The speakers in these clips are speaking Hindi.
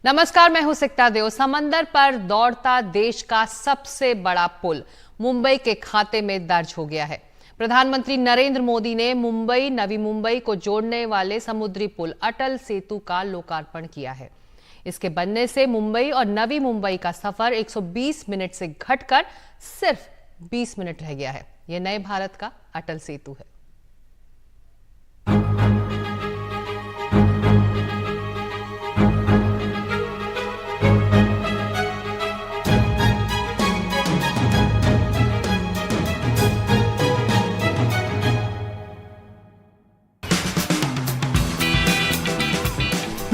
नमस्कार, मैं हूं सिकता देव। समंदर पर दौड़ता देश का सबसे बड़ा पुल मुंबई के खाते में दर्ज हो गया है। प्रधानमंत्री नरेंद्र मोदी ने मुंबई नवी मुंबई को जोड़ने वाले समुद्री पुल अटल सेतु का लोकार्पण किया है। इसके बनने से मुंबई और नवी मुंबई का सफर 120 मिनट से घटकर सिर्फ 20 मिनट रह गया है। यह नए भारत का अटल सेतु है।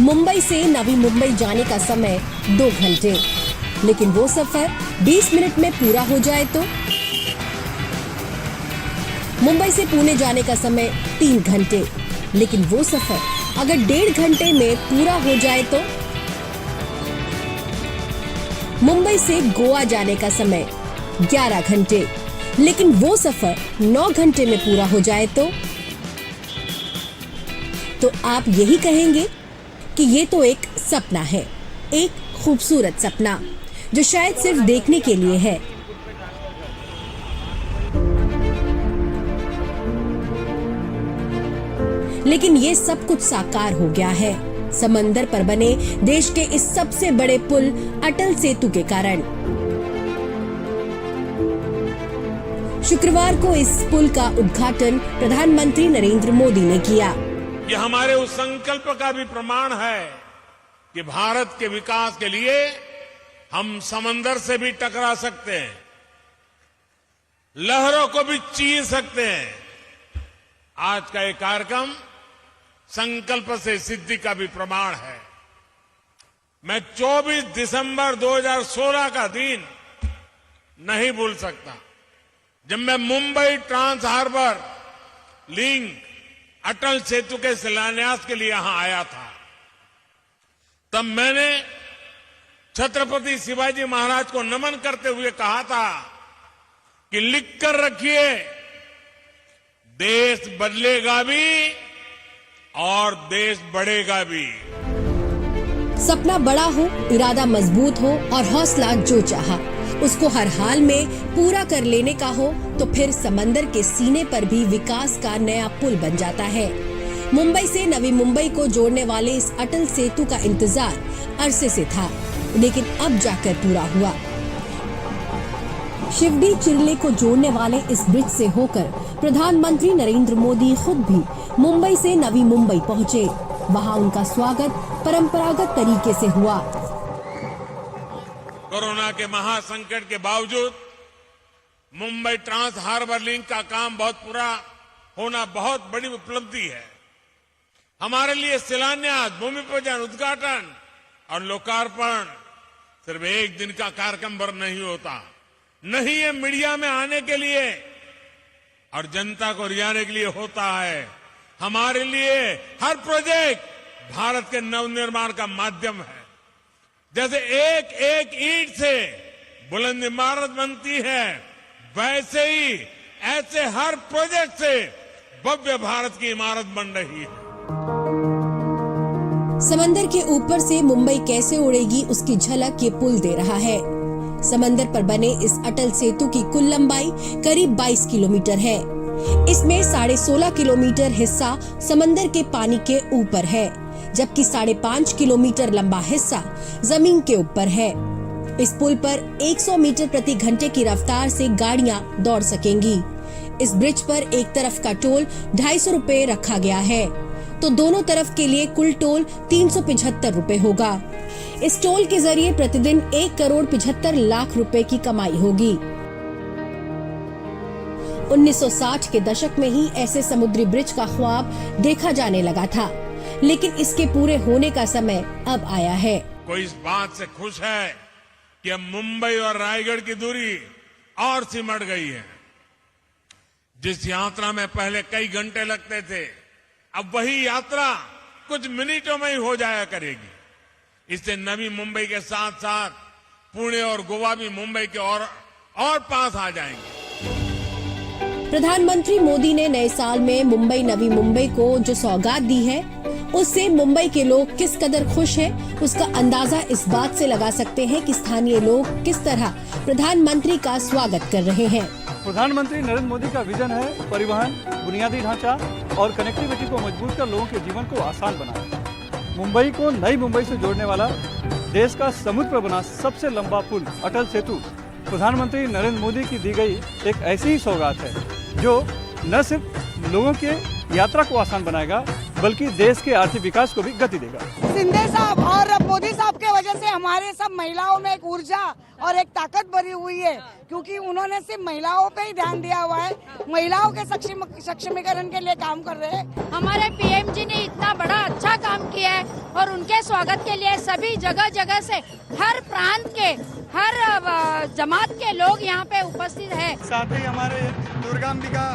मुंबई से नवी मुंबई जाने का समय 2 घंटे, लेकिन वो सफर 20 मिनट में पूरा हो जाए तो? मुंबई से पुणे जाने का समय 3 घंटे, लेकिन वो सफर अगर 1.5 घंटे में पूरा हो जाए तो? मुंबई से गोवा जाने का समय 11 घंटे, लेकिन वो सफर 9 घंटे में पूरा हो जाए तो आप यही कहेंगे कि ये तो एक सपना है, एक खूबसूरत सपना जो शायद सिर्फ देखने के लिए है। लेकिन ये सब कुछ साकार हो गया है समंदर पर बने देश के इस सबसे बड़े पुल अटल सेतु के कारण। शुक्रवार को इस पुल का उद्घाटन प्रधानमंत्री नरेंद्र मोदी ने किया। ये हमारे उस संकल्प का भी प्रमाण है कि भारत के विकास के लिए हम समंदर से भी टकरा सकते हैं, लहरों को भी चीर सकते हैं। आज का ये कार्यक्रम संकल्प से सिद्धि का भी प्रमाण है। मैं 24 दिसंबर 2016 का दिन नहीं भूल सकता, जब मैं Mumbai trans harbour link Atal Setu के शिलान्यास के लिए यहां आया था। तब मैंने छत्रपति शिवाजी महाराज को नमन करते हुए कहा था कि लिख कर रखिए, देश बदलेगा भी और देश बढ़ेगा भी। सपना बड़ा हो, इरादा मजबूत हो और हौसला जो चाहा उसको हर हाल में पूरा कर लेने का हो तो फिर समंदर के सीने पर भी विकास का नया पुल बन जाता है। मुंबई से नवी मुंबई को जोड़ने वाले इस अटल सेतु का इंतजार अरसे से था, लेकिन अब जाकर पूरा हुआ। शिवडी चिरले को जोड़ने वाले इस ब्रिज से होकर प्रधानमंत्री नरेंद्र मोदी खुद भी मुंबई से नवी मुंबई पहुँचे। वहाँ उनका स्वागत परंपरागत तरीके से हुआ। कोरोना के महासंकट के बावजूद मुंबई ट्रांस हार्बर लिंक का काम बहुत पूरा होना बहुत बड़ी उपलब्धि है। हमारे लिए शिलान्यास, भूमि पूजन, उद्घाटन और लोकार्पण सिर्फ एक दिन का कार्यक्रम पर नहीं होता, नहीं ये मीडिया में आने के लिए और जनता को रिझाने के लिए होता है। हमारे लिए हर प्रोजेक्ट भारत के नवनिर्माण का माध्यम है। जैसे एक एक ईंट से बुलंद इमारत बनती है, वैसे ही ऐसे हर प्रोजेक्ट से भव्य भारत की इमारत बन रही है। समंदर के ऊपर से मुंबई कैसे उड़ेगी उसकी झलक ये पुल दे रहा है। समंदर पर बने इस अटल सेतु की कुल लंबाई करीब 22 किलोमीटर है। इसमें 16.5 किलोमीटर हिस्सा समंदर के पानी के ऊपर है, जबकि 5.5 किलोमीटर लंबा हिस्सा जमीन के ऊपर है। इस पुल पर 100 मीटर प्रति घंटे की रफ्तार से गाड़ियां दौड़ सकेंगी। इस ब्रिज पर एक तरफ का टोल 250 रुपए रखा गया है, तो दोनों तरफ के लिए कुल टोल 375 रुपए होगा। इस टोल के जरिए प्रतिदिन 1,75,00,000 रुपए की कमाई होगी। 1960 के दशक में ही ऐसे समुद्री ब्रिज का ख्वाब देखा जाने लगा था, लेकिन इसके पूरे होने का समय अब आया है। कोई इस बात से खुश है कि अब मुंबई और रायगढ़ की दूरी और सिमट गई है। जिस यात्रा में पहले कई घंटे लगते थे, अब वही यात्रा कुछ मिनटों में ही हो जाया करेगी। इससे नवी मुंबई के साथ साथ पुणे और गोवा भी मुंबई के और पास आ जाएंगे। प्रधानमंत्री मोदी ने नए साल में मुंबई नवी मुंबई को जो सौगात दी है उससे मुंबई के लोग किस कदर खुश हैं, उसका अंदाजा इस बात से लगा सकते हैं कि स्थानीय लोग किस तरह प्रधानमंत्री का स्वागत कर रहे हैं। प्रधानमंत्री नरेंद्र मोदी का विजन है परिवहन, बुनियादी ढांचा और कनेक्टिविटी को मजबूत कर लोगों के जीवन को आसान बनाना। मुंबई को नई मुंबई से जोड़ने वाला देश का समुद्र पर बना सबसे लंबा पुल अटल सेतु प्रधानमंत्री नरेंद्र मोदी की दी गई एक ऐसी ही सौगात है जो न सिर्फ लोगों के यात्रा को आसान बनाएगा बल्कि देश के आर्थिक विकास को भी गति देगा। शिंदे साहब और मोदी साहब के वजह से हमारे सब महिलाओं में एक ऊर्जा और एक ताकत भरी हुई है, क्योंकि उन्होंने सिर्फ महिलाओं पे ही ध्यान दिया हुआ है, महिलाओं के सक्षमीकरण के लिए काम कर रहे हैं। हमारे पीएम जी ने इतना बड़ा अच्छा काम किया है और उनके स्वागत के लिए सभी जगह जगह से हर प्रांत के हर जमात के लोग यहाँ पे उपस्थित है। साथ ही हमारे दुर्गांबिका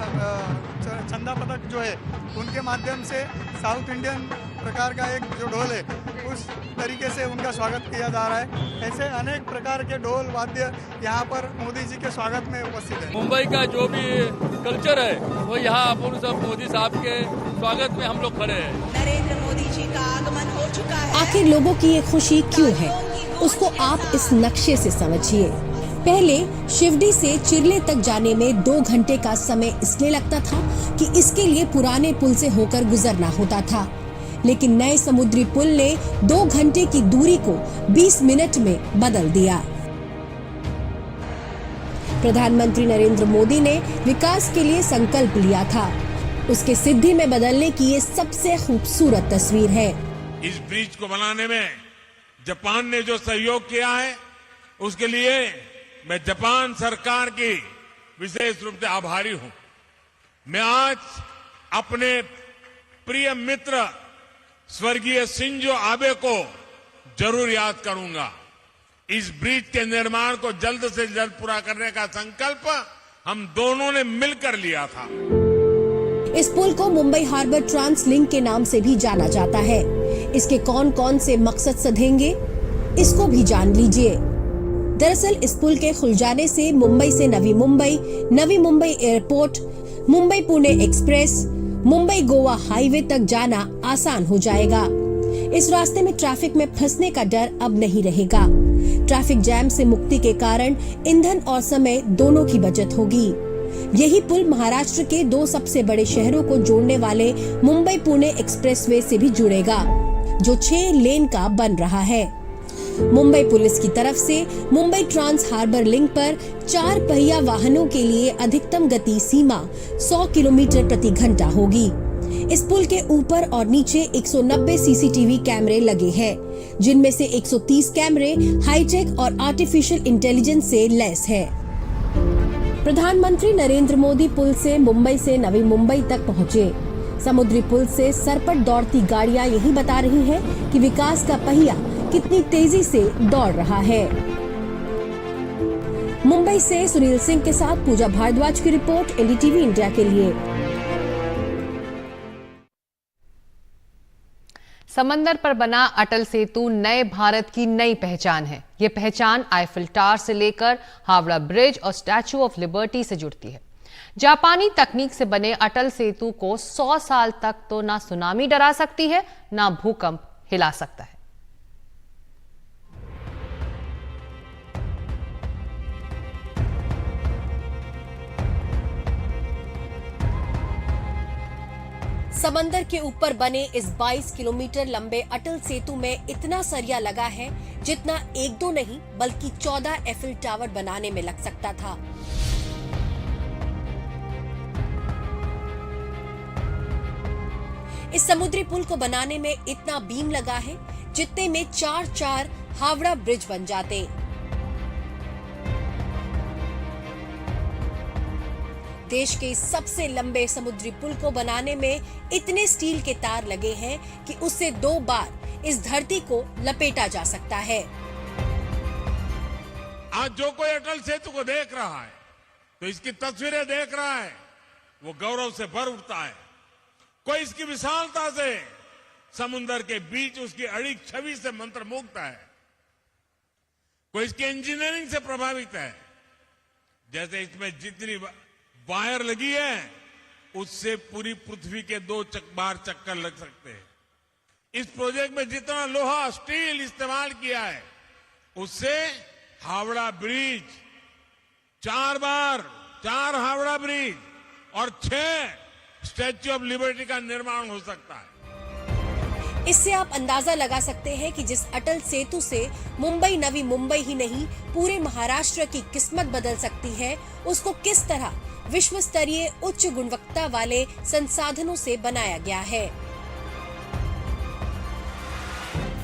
चंदा पदक जो है उनके माध्यम से साउथ इंडियन प्रकार का एक जो ढोल है उस तरीके से उनका स्वागत किया जा रहा है। ऐसे अनेक प्रकार के ढोल वाद्य यहाँ पर मोदी जी के स्वागत में उपस्थित है। मुंबई का जो भी कल्चर है वो यहाँ अपन सब मोदी साहब के स्वागत में हम लोग खड़े हैं। नरेंद्र मोदी जी का आगमन हो चुका है। आखिर लोगों की ये खुशी क्यों है, उसको आप इस नक्शे से समझिए। पहले शिवडी से चिरले तक जाने में 2 घंटे का समय इसलिए लगता था कि इसके लिए पुराने पुल से होकर गुजरना होता था, लेकिन नए समुद्री पुल ने 2 घंटे की दूरी को 20 मिनट में बदल दिया। प्रधानमंत्री नरेंद्र मोदी ने विकास के लिए संकल्प लिया था, उसके सिद्धि में बदलने की ये सबसे खूबसूरत तस्वीर है। इस ब्रिज को बनाने में जापान ने जो सहयोग किया है उसके लिए मैं जापान सरकार की विशेष रूप से आभारी हूं। मैं आज अपने प्रिय मित्र स्वर्गीय शिंजो आबे को जरूर याद करूंगा। इस ब्रिज के निर्माण को जल्द से जल्द पूरा करने का संकल्प हम दोनों ने मिलकर लिया था। इस पुल को मुंबई हार्बर ट्रांस लिंक के नाम से भी जाना जाता है। इसके कौन कौन से मकसद सधेंगे, इसको भी जान लीजिए। दरअसल इस पुल के खुल जाने से मुंबई से Navi Mumbai airport, Mumbai Pune express, Mumbai Goa highway तक जाना आसान हो जाएगा। इस रास्ते में ट्रैफिक में फंसने का डर अब नहीं रहेगा। ट्रैफिक जैम से मुक्ति के कारण ईंधन और समय दोनों की बचत होगी। यही पुल महाराष्ट्र के 2 सबसे बड़े शहरों को जोड़ने वाले मुंबई पुणे एक्सप्रेसवे से भी जुड़ेगा, जो 6 लेन का बन रहा है। मुंबई पुलिस की तरफ से मुंबई ट्रांस हार्बर लिंक पर 4 पहिया वाहनों के लिए अधिकतम गति सीमा 100 किलोमीटर प्रति घंटा होगी। इस पुल के ऊपर और नीचे 190 सीसीटीवी कैमरे लगे हैं, जिनमें से 130 कैमरे हाईटेक और आर्टिफिशियल इंटेलिजेंस से लैस है। प्रधानमंत्री नरेंद्र मोदी पुल से मुंबई से नवी मुंबई तक पहुँचे। समुद्री पुल से सरपट दौड़ती गाड़ियां यही बता रही हैं कि विकास का पहिया कितनी तेजी से दौड़ रहा है। मुंबई से सुनील सिंह के साथ पूजा भारद्वाज की रिपोर्ट, एनडीटीवी इंडिया के लिए। समंदर पर बना अटल सेतु नए भारत की नई पहचान है। ये पहचान आईफिल टावर से लेकर हावड़ा ब्रिज और स्टैचू ऑफ लिबर्टी से जुड़ती है। जापानी तकनीक से बने अटल सेतु को 100 साल तक तो ना सुनामी डरा सकती है, ना भूकंप हिला सकता है। समंदर के ऊपर बने इस 22 किलोमीटर लंबे अटल सेतु में इतना सरिया लगा है जितना 1-2 नहीं बल्कि 14 एफिल टावर बनाने में लग सकता था। इस समुद्री पुल को बनाने में इतना बीम लगा है जितने में 4 हावड़ा ब्रिज बन जाते। देश के सबसे लंबे समुद्री पुल को बनाने में इतने स्टील के तार लगे हैं कि उससे 2 बार इस धरती को लपेटा जा सकता है। आज जो कोई अटल सेतु को देख रहा है तो इसकी तस्वीरें देख रहा है, वो गौरव से भर उठता है। कोई इसकी विशालता से समुद्र के बीच उसकी अड़िग छवि से मंत्रमुग्ध है, कोई इसकी इंजीनियरिंग से प्रभावित है। जैसे इसमें जितनी वायर लगी है उससे पूरी पृथ्वी के 2 बार चक्कर लग सकते हैं। इस प्रोजेक्ट में जितना लोहा स्टील इस्तेमाल किया है उससे हावड़ा ब्रिज 4 हावड़ा ब्रिज और 6 स्टैच्यू ऑफ लिबर्टी का निर्माण हो सकता है। इससे आप अंदाजा लगा सकते हैं कि जिस अटल सेतु से मुंबई नवी मुंबई ही नहीं पूरे महाराष्ट्र की किस्मत बदल सकती है, उसको किस तरह विश्व स्तरीय उच्च गुणवत्ता वाले संसाधनों से बनाया गया है।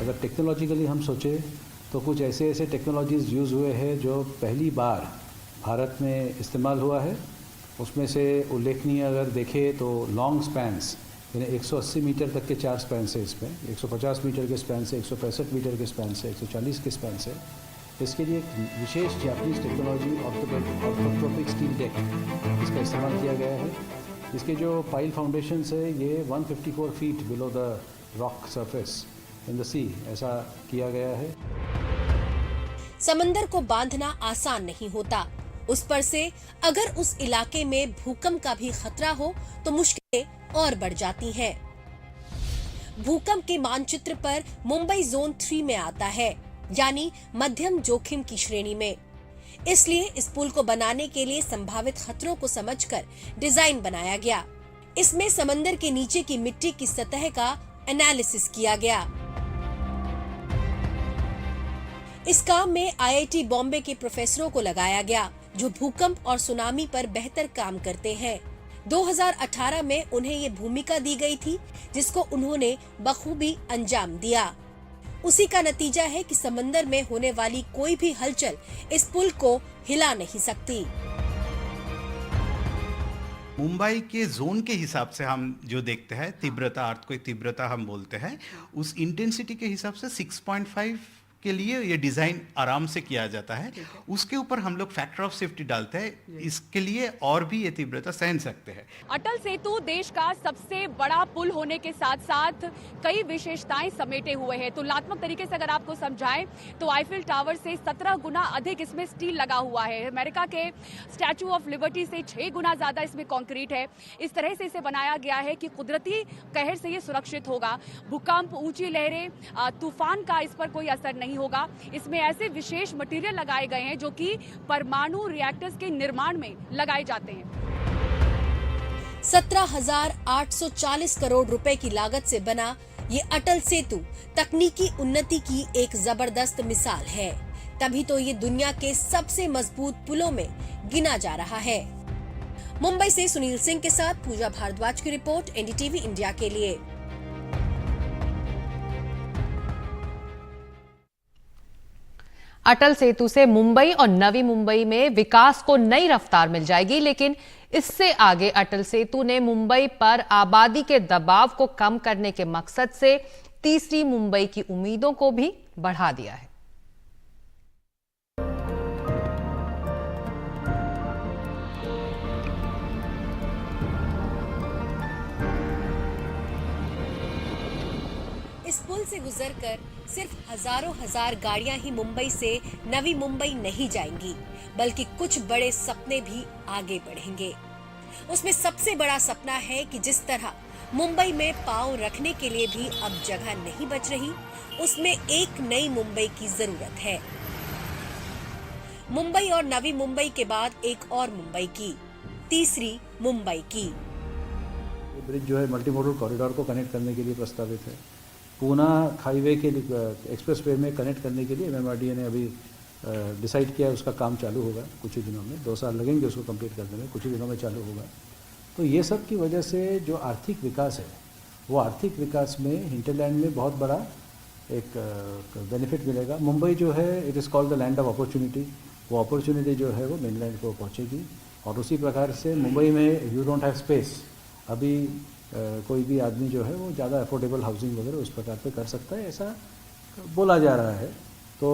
अगर टेक्नोलॉजिकली हम सोचे तो कुछ ऐसे टेक्नोलॉजीज यूज़ हुए हैं जो पहली बार भारत में इस्तेमाल हुआ है। उसमें से उल्लेखनीय अगर देखें तो लॉन्ग स्पैन्स, यानी 180 मीटर तक के 4 स्पैन से, इसमें 150 मीटर के स्पैन से, 165 मीटर के स्पैन से, 140 के स्पैन से। इसके लिए एक विशेष Japanese technology orthotropic steel deck इसका इस्तेमाल किया गया है। इसके जो पाइल फाउंडेशन है ये 154 feet below the rock surface in the sea ऐसा किया गया है। समंदर को बांधना आसान नहीं होता, उस पर से अगर उस इलाके में भूकंप का भी खतरा हो तो मुश्किलें और बढ़ जाती हैं। भूकंप के मानचित्र पर मुंबई जोन 3 में आता है, यानी मध्यम जोखिम की श्रेणी में। इसलिए इस पुल को बनाने के लिए संभावित खतरों को समझकर डिजाइन बनाया गया। इसमें समंदर के नीचे की मिट्टी की सतह का एनालिसिस किया गया। इस काम में IIT बॉम्बे के प्रोफेसरों को लगाया गया जो भूकंप और सुनामी पर बेहतर काम करते हैं। 2018 में उन्हें ये भूमिका दी गई थी जिसको उन्होंने बखूबी अंजाम दिया। उसी का नतीजा है कि समंदर में होने वाली कोई भी हलचल इस पुल को हिला नहीं सकती। मुंबई के जोन के हिसाब से हम जो देखते हैं तीव्रता, अर्थक्वेक तीव्रता हम बोलते हैं, उस इंटेंसिटी के हिसाब से 6.5 के लिए ये डिज़ाइन आराम से किया जाता है। उसके ऊपर हम लोग फैक्टर ऑफ सेफ्टी डालते हैं, इसके लिए और भी ये तीव्रता सहन सकते हैं। अटल सेतु देश का सबसे बड़ा पुल होने के साथ साथ कई विशेषताएं समेटे हुए हैं। तुलनात्मक तरीके से अगर आपको समझाएं तो आईफिल टावर से 17 गुना अधिक इसमें स्टील लगा हुआ है। अमेरिका के स्टैच्यू ऑफ लिबर्टी से 6 गुना ज्यादा इसमें कंक्रीट है। इस तरह से इसे बनाया गया है कि कुदरती कहर से ये सुरक्षित होगा। भूकंप, ऊंची लहरें, तूफान का इस पर कोई असर नहीं होगा। इसमें ऐसे विशेष मटेरियल लगाए गए हैं जो कि परमाणु रिएक्टर्स के निर्माण में लगाए जाते हैं। 17,840 करोड़ रुपए की लागत से बना ये अटल सेतु तकनीकी उन्नति की एक जबरदस्त मिसाल है। तभी तो ये दुनिया के सबसे मजबूत पुलों में गिना जा रहा है। मुंबई से सुनील सिंह के साथ पूजा भारद्वाज की रिपोर्ट, NDTV इंडिया के लिए। अटल सेतु से मुंबई और नवी मुंबई में विकास को नई रफ्तार मिल जाएगी, लेकिन इससे आगे अटल सेतु ने मुंबई पर आबादी के दबाव को कम करने के मकसद से तीसरी मुंबई की उम्मीदों को भी बढ़ा दिया है। इस पुल से गुजरकर सिर्फ हजारों हजार गाड़ियां ही मुंबई से नवी मुंबई नहीं जाएंगी, बल्कि कुछ बड़े सपने भी आगे बढ़ेंगे। उसमें सबसे बड़ा सपना है कि जिस तरह मुंबई में पांव रखने के लिए भी अब जगह नहीं बच रही, उसमें एक नई मुंबई की जरूरत है। मुंबई और नवी मुंबई के बाद एक और मुंबई की, तीसरी मुंबई की। ब्रिज जो है मल्टीमोडल कॉरिडोर को कनेक्ट करने के लिए प्रस्तावित है। पूना हाईवे के एक्सप्रेसवे में कनेक्ट करने के लिए MMRDA ने अभी डिसाइड किया है, उसका काम चालू होगा कुछ ही दिनों में। 2 साल लगेंगे उसको कंप्लीट करने में, कुछ ही दिनों में चालू होगा। तो ये सब की वजह से जो आर्थिक विकास है, वो आर्थिक विकास में हिंटरलैंड में बहुत बड़ा एक बेनिफिट मिलेगा। मुंबई जो है it is called the land of opportunity. वो अपॉर्चुनिटी जो है वो मेनलैंड को पहुँचेगी। और उसी प्रकार से मुंबई में यू डोंट हैव स्पेस, अभी कोई भी आदमी जो है वो ज़्यादा अफोर्डेबल हाउसिंग वगैरह उस प्रकार पे कर सकता है, ऐसा बोला जा रहा है। तो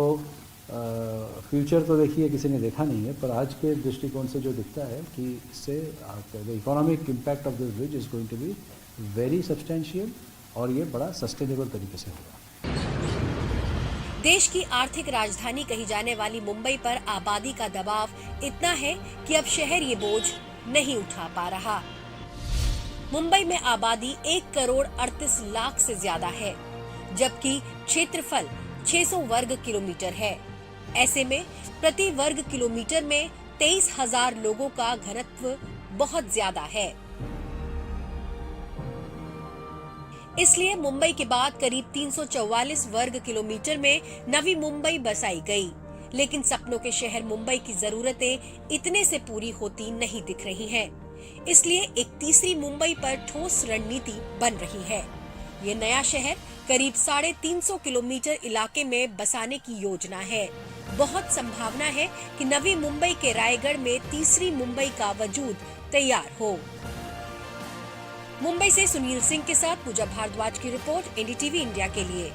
फ्यूचर तो देखिए किसी ने देखा नहीं है, पर आज के दृष्टिकोण से जो दिखता है कि इससे the economic impact of this bridge is going to be very substantial और ये बड़ा सस्टेनेबल तरीके से होगा। देश की आर्थिक राजधानी कही जाने वाली मुंबई पर आबादी का दबाव इतना है कि अब शहर ये बोझ नहीं उठा पा रहा। मुंबई में आबादी 1 करोड़ 38 लाख से ज्यादा है। जबकि क्षेत्रफल 600 वर्ग किलोमीटर है। ऐसे में प्रति वर्ग किलोमीटर में 23,000 लोगों का घनत्व बहुत ज्यादा है। इसलिए मुंबई के बाद करीब 344 वर्ग किलोमीटर में नवी मुंबई बसाई गई। लेकिन सपनों के शहर मुंबई की जरूरतें इतने से पूरी होती नहीं दिख रही हैं। इसलिए एक तीसरी मुंबई पर ठोस रणनीति बन रही है। ये नया शहर करीब 350 किलोमीटर इलाके में बसाने की योजना है। बहुत संभावना है कि नवी मुंबई के रायगढ़ में तीसरी मुंबई का वजूद तैयार हो। मुंबई से सुनील सिंह के साथ पूजा भारद्वाज की रिपोर्ट, एनडीटीवी इंडिया के लिए।